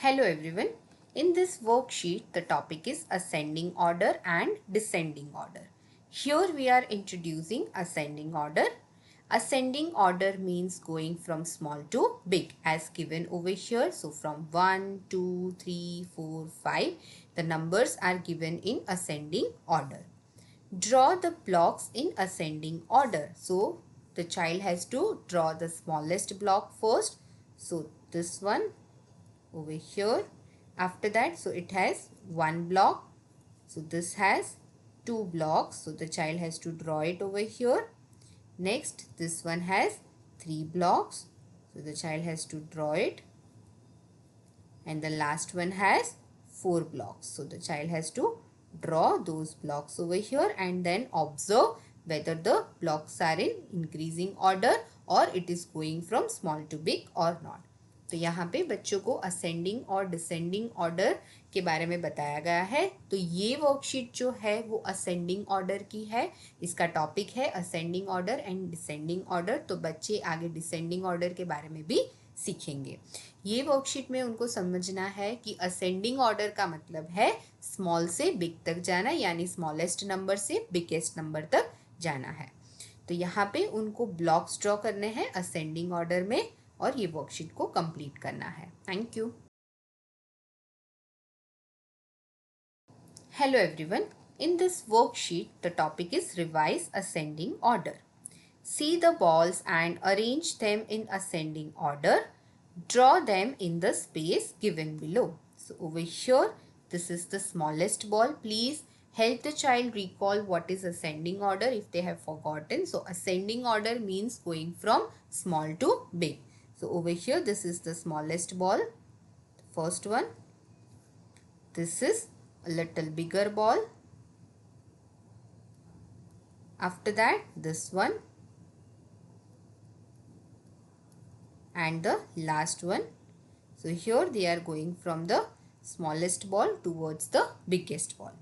Hello everyone. In this worksheet, the topic is ascending order and descending order. Here we are introducing ascending order. Ascending order means going from small to big as given over here. So from 1, 2, 3, 4, 5, the numbers are given in ascending order. Draw the blocks in ascending order. So the child has to draw the smallest block first. So this one over here. After that, so it has one block. So this has two blocks. So the child has to draw it over here. Next, this one has three blocks. So the child has to draw it. And the last one has four blocks. So the child has to draw those blocks over here and then observe whether the blocks are in increasing order or it is going from small to big or not. तो यहाँ पे बच्चों को ascending और descending order के बारे में बताया गया है। तो ये वर्कशीट जो है वो असेंडिंग ऑर्डर की है। इसका टॉपिक है ascending order and descending order. तो बच्चे आगे डिसेंडिंग ऑर्डर के बारे में भी सीखेंगे। ये वर्कशीट में उनको समझना है कि असेंडिंग ऑर्डर का मतलब है स्मॉल से बिग तक जाना, यानी स्मॉलेस्ट नंबर से बिगेस्ट नंबर तक जाना है। तो यहाँ पे उनको ब्लॉक्स ड्रॉ करने हैं असेंडिंग ऑर्डर में और ये वर्कशीट को कंप्लीट करना है। Thank you. Hello everyone, in this worksheet the topic is revise ascending order. See the balls and arrange them in ascending order. Draw them in the space given below. So over here, this is the smallest ball. Please help the child recall what is ascending order if they have forgotten. So ascending order means going from small to big. So over here, this is the smallest ball, the first one. This is a little bigger ball. After that, this one. And the last one. So here they are going from the smallest ball towards the biggest ball.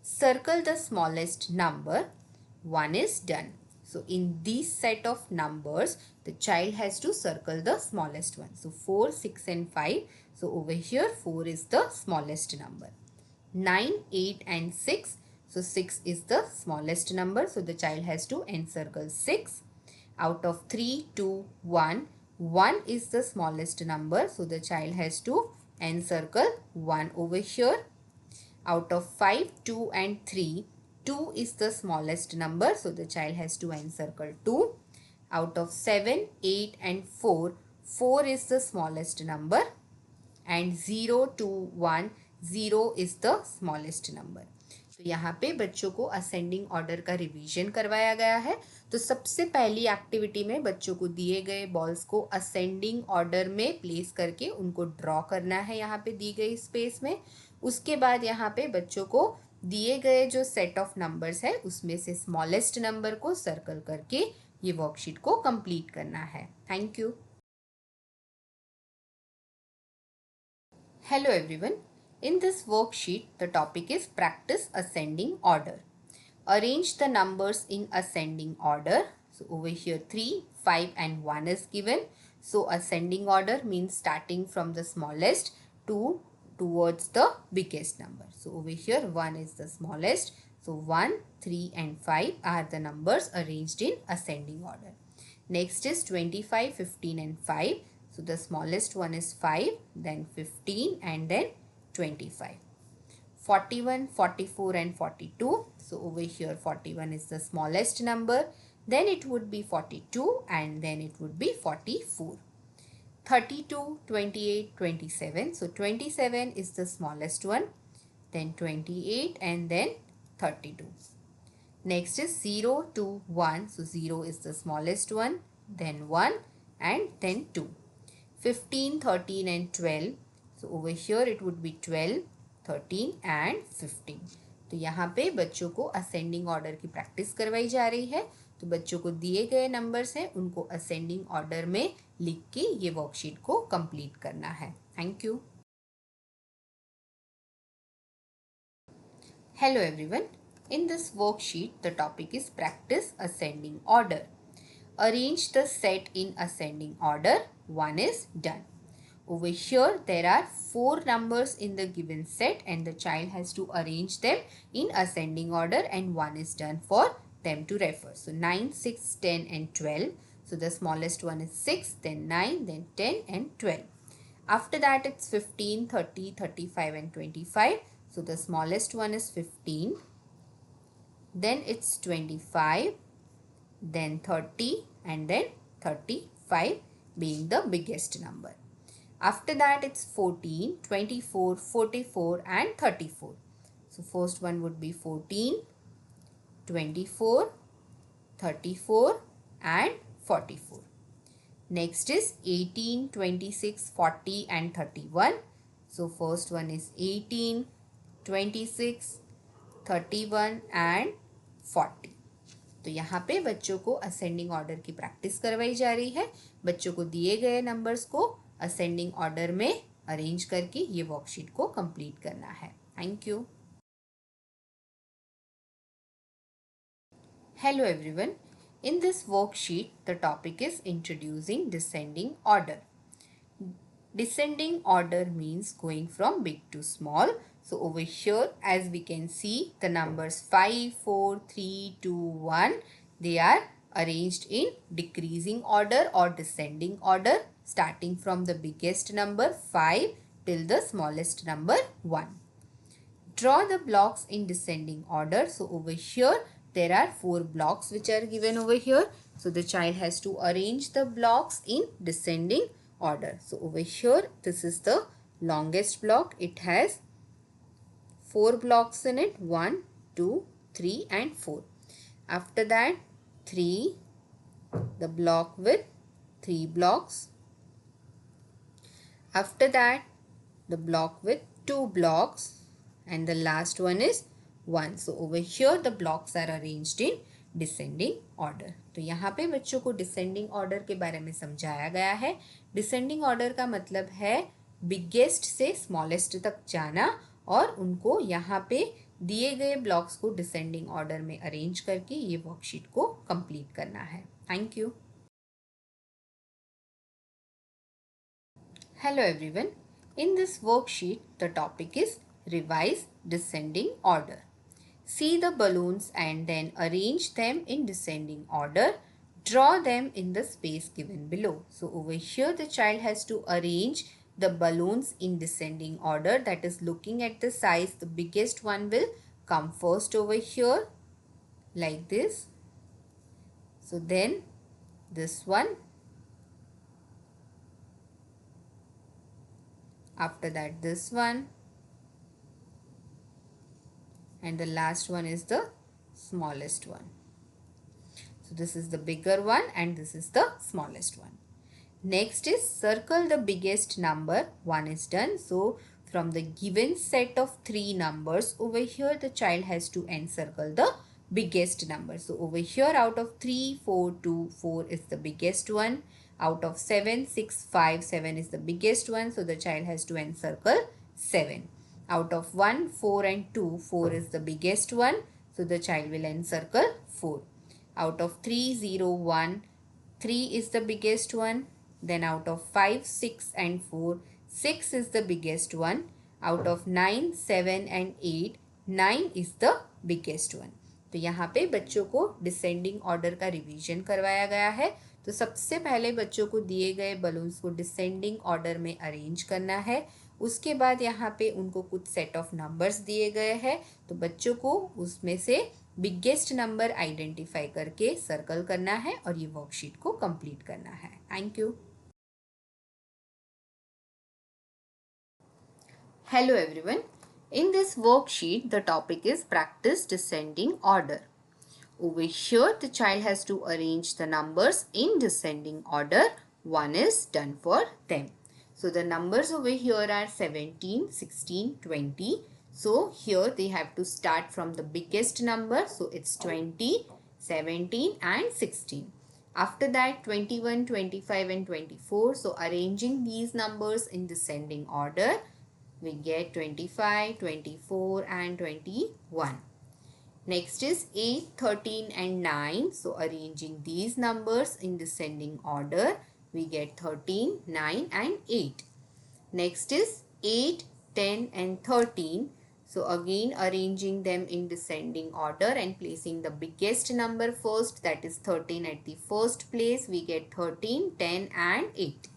Circle the smallest number. 1 is done. So in this set of numbers, the child has to circle the smallest one. So 4, 6 and 5. So over here 4 is the smallest number. 9, 8 and 6. So 6 is the smallest number. So the child has to encircle 6. Out of 3, 2, 1. 1 is the smallest number. So the child has to encircle 1 over here. Out of 5, 2 and 3. 2 is the smallest number. So the child has to encircle 2. Out of 7, 8 and 4. 4 is the smallest number. And 0, 2, 1. 0 is the smallest number. तो यहाँ पे बच्चों को ascending order का revision करवाया गया है। तो सबसे पहली एक्टिविटी में बच्चों को दिए गए बॉल्स को असेंडिंग ऑर्डर में प्लेस करके उनको ड्रॉ करना है यहाँ पे दी गई स्पेस में। उसके बाद यहाँ पे बच्चों को दिए गए जो सेट ऑफ नंबर्स है उसमें से स्मॉलेस्ट नंबर को सर्कल करके ये वर्कशीट को कंप्लीट करना है। Thank you. Hello everyone, in this worksheet, the topic is practice ascending order. Arrange the numbers in ascending order. So over here 3, 5 and 1 is given. So ascending order means starting from the smallest towards the biggest number. So over here 1 is the smallest. So 1, 3 and 5 are the numbers arranged in ascending order. Next is 25, 15 and 5. So the smallest one is 5, then 15 and then 25. 41, 44 and 42. So over here 41 is the smallest number. Then it would be 42 and then it would be 44. 32, 28, 27. So 27 is the smallest one. Then 28 and then 32. Next is 0, 2, 1. So 0 is the smallest one. Then 1 and then 2. 15, 13 and 12. So over here it would be 12, 13 and 15. तो यहाँ पे बच्चों को ascending order की practice करवाई जा रही है। तो बच्चों को दिए गए नंबर्स हैं उनको असेंडिंग ऑर्डर में लिख के ये वर्कशीट को कंप्लीट करना है। Thank you. Hello everyone, in this worksheet the topic is practice ascending order. Arrange the set in ascending order. 1 is done. Over here there are 4 numbers in the given set and the child has to arrange them in ascending order, and 1 is done for them to refer. So 9, 6, 10 and 12. So the smallest one is 6, then 9, then 10 and 12. After that it's 15, 30, 35 and 25. So the smallest one is 15. Then it's 25, then 30 and then 35 being the biggest number. After that it's 14, 24, 44 and 34. So first one would be 14, 24, 34 and 44. Next is 18, 26, 40 and 31. So first one is 18, 26, 31 and 40. तो यहाँ पे बच्चों को ascending order की practice करवाई जा रही है. बच्चों को दिए गए नंबर्स को असेंडिंग ऑर्डर में अरेंज करके ये वर्कशीट को कंप्लीट करना है. Thank you. Hello everyone. In this worksheet, the topic is introducing descending order. Descending order means going from big to small. So over here, as we can see, the numbers 5, 4, 3, 2, 1, they are arranged in decreasing order or descending order, starting from the biggest number 5 till the smallest number 1. Draw the blocks in descending order. So over here, there are 4 blocks which are given over here. So the child has to arrange the blocks in descending order. So over here, this is the longest block. It has 4 blocks in it. 1, 2, 3 and 4. After that, 3, the block with 3 blocks. After that, the block with 2 blocks. And the last one is 1. So over here the blocks are arranged in descending order. तो यहाँ पे बच्चों को descending order के बारे में समझाया गया है. Descending order का मतलब है biggest से smallest तक जाना और उनको यहाँ पे दिए गए blocks को descending order में arrange करके ये worksheet को complete करना है. Thank you. Hello everyone. In this worksheet, the topic is revise descending order. See the balloons and then arrange them in descending order. Draw them in the space given below. So over here the child has to arrange the balloons in descending order, that is looking at the size. The biggest one will come first over here like this. So then this one. After that this one. And the last one is the smallest one. So this is the bigger one and this is the smallest one. Next is circle the biggest number. 1 is done. So from the given set of 3 numbers, over here the child has to encircle the biggest number. So over here out of 3, 4, 2, 4 is the biggest one. Out of 7, 6, 5, 7 is the biggest one. So the child has to encircle 7. Out of 1, 4 and 2, 4 is the biggest one. So the child will encircle 4. Out of 3, 0, 1, 3 is the biggest one. Then out of 5, 6 and 4, 6 is the biggest one. Out of 9, 7 and 8, 9 is the biggest one. तो यहाँ पे बच्चों को descending order का revision करवाया गया है. तो सबसे पहले बच्चों को दिए गए बलून्स को डिसेंडिंग ऑर्डर में अरेंज करना है. उसके बाद यहाँ पे उनको कुछ सेट ऑफ नंबर्स दिए गए हैं. तो बच्चों को उसमें से बिगेस्ट नंबर आइडेंटिफाई करके सर्कल करना है और ये वर्कशीट को कंप्लीट करना है. Thank you. Hello everyone. In this worksheet, the topic is practice descending order. Over here, the child has to arrange the numbers in descending order. 1 is done for them. So the numbers over here are 17, 16, 20. So here they have to start from the biggest number. So it's 20, 17 and 16. After that 21, 25 and 24. So arranging these numbers in descending order, we get 25, 24 and 21. Next is 8, 13 and 9. So arranging these numbers in descending order, we get 13, 9 and 8. Next is 8, 10 and 13. So again arranging them in descending order and placing the biggest number first, that is 13 at the first place. We get 13, 10 and 8.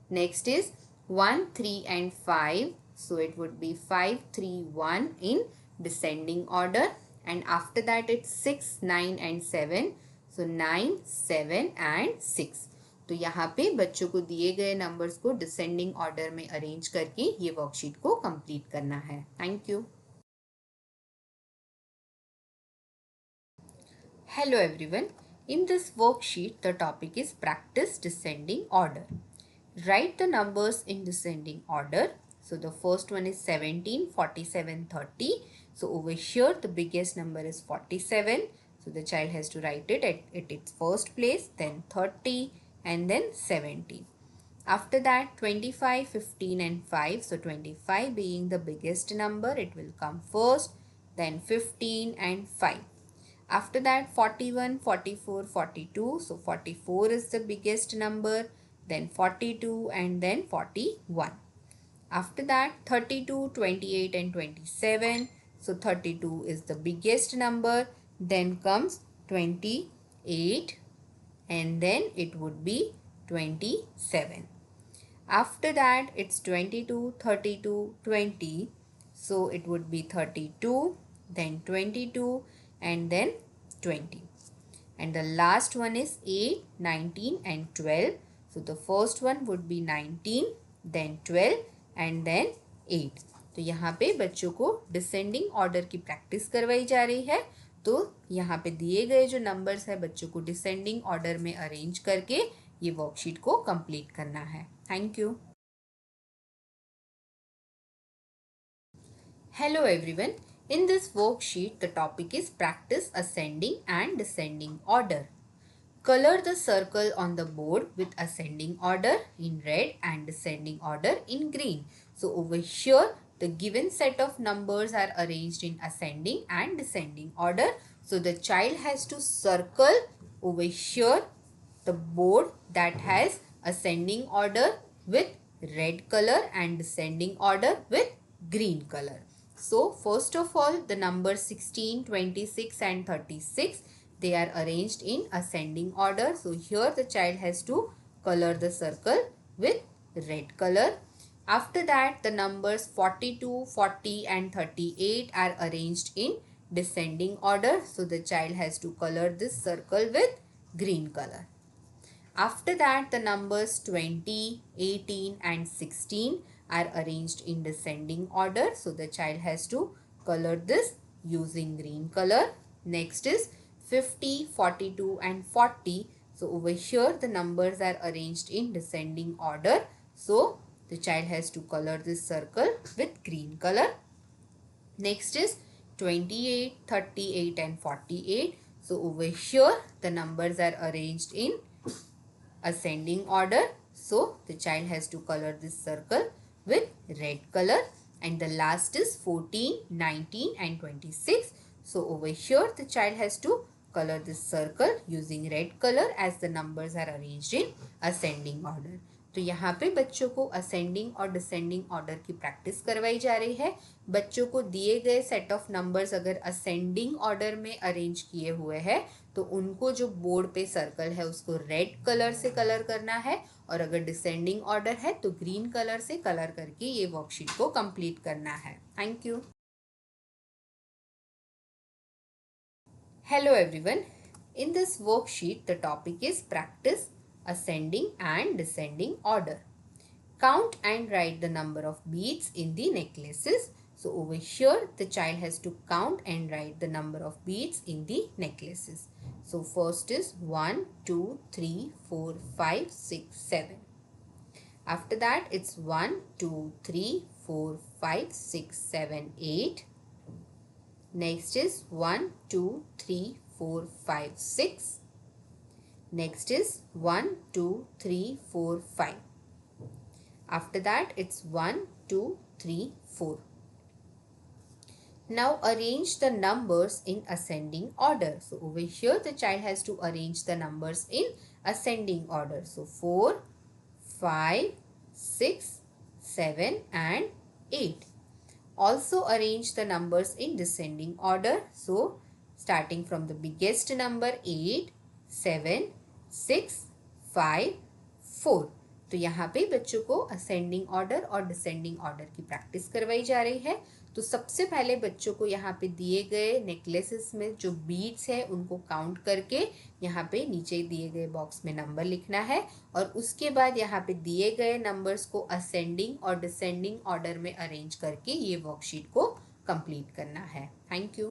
Next is 1, 3 and 5. So it would be 5, 3, 1 in descending order. And after that it's 6, 9 and 7. So 9, 7 and 6. तो यहाँ पे बच्चों को दिए गए numbers को descending order में arrange करके ये वर्कशीट को कंप्लीट करना है. Thank you. Hello everyone. In this worksheet, the topic is practice descending order. Write the numbers in descending order. So the first one is 17, 47, 30. So over here the biggest number is 47. So the child has to write it at its first place, then 30 and then 17. After that 25, 15 and 5. So 25 being the biggest number, it will come first, then 15 and 5. After that 41, 44, 42. So 44 is the biggest number, then 42 and then 41. After that 32, 28 and 27. So 32 is the biggest number, then comes 28 and then it would be 27. After that it's 22, 32, 20. So it would be 32, then 22 and then 20. And the last one is 8, 19 and 12. So the first one would be 19, then 12 and then 8. तो यहाँ पे बच्चों को descending order की practice करवाई जा रही है. तो यहाँ पे दिए गए जो नंबर्स है बच्चों को डिसेंडिंग ऑर्डर में अरेंज करके ये वर्कशीट को कंप्लीट करना है. Thank you. Hello everyone. In this worksheet, the topic is practice ascending and descending order. Color the circle on the board with ascending order in red and descending order in green. So over here, the given set of numbers are arranged in ascending and descending order. So the child has to circle over here the board that has ascending order with red color and descending order with green color. So first of all, the numbers 16, 26 and 36, they are arranged in ascending order. So here the child has to color the circle with red color. After that, the numbers 42, 40 and 38 are arranged in descending order. So the child has to color this circle with green color. After that, the numbers 20, 18 and 16 are arranged in descending order. So the child has to color this using green color. Next is 50, 42 and 40. So over here the numbers are arranged in descending order. So the child has to color this circle with green color. Next is 28, 38 and 48. So over here the numbers are arranged in ascending order. So the child has to color this circle with red color. And the last is 14, 19 and 26. So over here the child has to color this circle using red color as the numbers are arranged in ascending order. तो यहाँ पे बच्चों को ascending और descending order की practice करवाई जा रही है. बच्चों को दिए गए सेट ऑफ नंबर्स अगर असेंडिंग ऑर्डर में अरेंज किए हुए हैं तो उनको जो बोर्ड पे सर्कल है उसको रेड कलर से कलर करना है, और अगर डिसेंडिंग ऑर्डर है तो ग्रीन कलर से कलर करके ये वर्कशीट को कंप्लीट करना है. Thank you. Hello everyone. In this worksheet, the topic is practice ascending and descending order. Count and write the number of beads in the necklaces. So over here, the child has to count and write the number of beads in the necklaces. So first is 1, 2, 3, 4, 5, 6, 7. After that, it's 1, 2, 3, 4, 5, 6, 7, 8. Next is 1, 2, 3, 4, 5, 6. Next is 1, 2, 3, 4, 5. After that, it's 1, 2, 3, 4. Now arrange the numbers in ascending order. So over here, the child has to arrange the numbers in ascending order. So 4, 5, 6, 7 and 8. Also arrange the numbers in descending order. So starting from the biggest number 8, 7, 6, 5, 4. तो यहाँ पे बच्चों को ascending order और descending order की practice करवाई जा रही है। तो सबसे पहले बच्चों को यहाँ पे दिए गए नेकलेसेस में जो बीड्स है उनको काउंट करके यहाँ पे नीचे दिए गए बॉक्स में नंबर लिखना है और उसके बाद यहाँ पे दिए गए नंबर्स को असेंडिंग और डिसेंडिंग ऑर्डर में अरेंज करके ये वर्कशीट को कंप्लीट करना है। Thank you.